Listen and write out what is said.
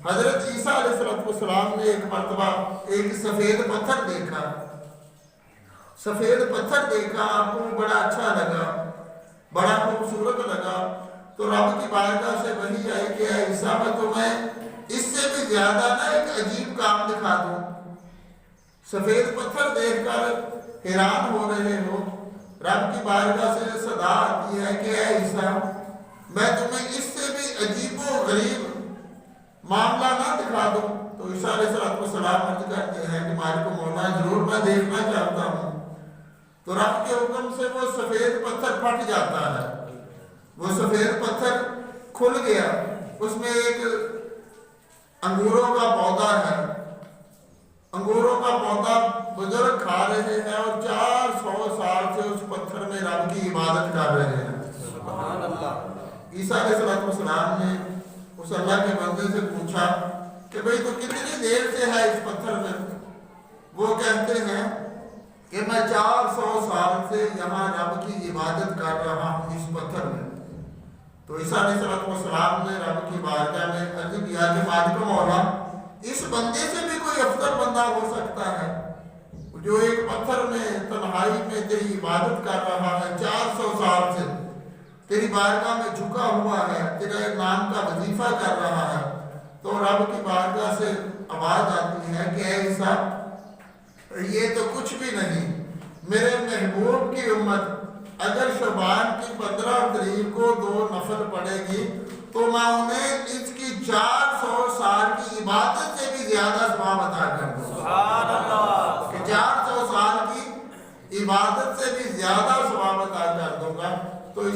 حضرت عیسیٰ علیہ السلام نے ایک مرتبہ ایک سفید پتھر دیکھا، سفید پتھر دیکھا، آپ کو بڑا اچھا لگا، بڑا خوبصورت لگا، تو رب کی بارگاہ سے وحی آئی کہ اے عیسیٰ میں تمہیں اس سے بھی زیادہ نہ ایک عجیب کام دکھا دوں۔ سفید پتھر دیکھ کر حیران ہو رہے ہو، رب کی بارگاہ سے صدا آتی ہے کہ اے عیسیٰ میں تمہیں اس سے بھی عجیب و غریب معاملہ نہ دکھا دوں؟ تو عیسیٰ علیہ السلام عرض کرتے ہیں کہ مالک و مولا ضرور میں دیکھنا چاہتا ہوں۔ تو رب کے حکم سے وہ سفید پتھر پھٹ جاتا ہے، وہ سفید پتھر کھل گیا، اس میں ایک انگوروں کا پودا ہے، انگوروں کا پودا بزرگ کھا رہے ہیں اور 400 سال سے اس پتھر میں رب کی عبادت کر رہے ہیں۔ سبحان اللہ۔ عیسیٰ علیہ السلام نے اس اللہ کے بندے سے پوچھا کہ بھئی تو کتنی دیر سے ہے اس پتھر میں؟ وہ کہتے ہیں کہ میں 400 سال سے یہاں رب کی عبادت کر رہا ہوں اس پتھر میں۔ تو عیسیٰ علیہ السلام نے رب کی بارگاہ میں عرض کیا کہ مالک مولا اس بندے سے بھی کوئی افضل بندہ ہو سکتا ہے جو ایک پتھر میں تنہائی میں تیری عبادت کر رہا ہے، 400 سال سے تیری بارگاہ میں جھکا ہوا ہے، تیرے نام کا وظیفہ کر رہا ہے۔ تو رب کی بارگاہ سے آواز آتی ہے کہ اے عیسیٰ یہ تو کچھ بھی نہیں، میرے محبوب کی امت اگر شعبان کی 15 تاریخ کو 2 نفل پڑے گی تو میں انہیں اس کی 400 سال کی عبادت سے بھی زیادہ ثواب عطا کر دوں۔ سبحان اللہ۔ کہ 400 سال کی عبادت سے بھی زیادہ ثواب عطا کر دوں گا۔ تو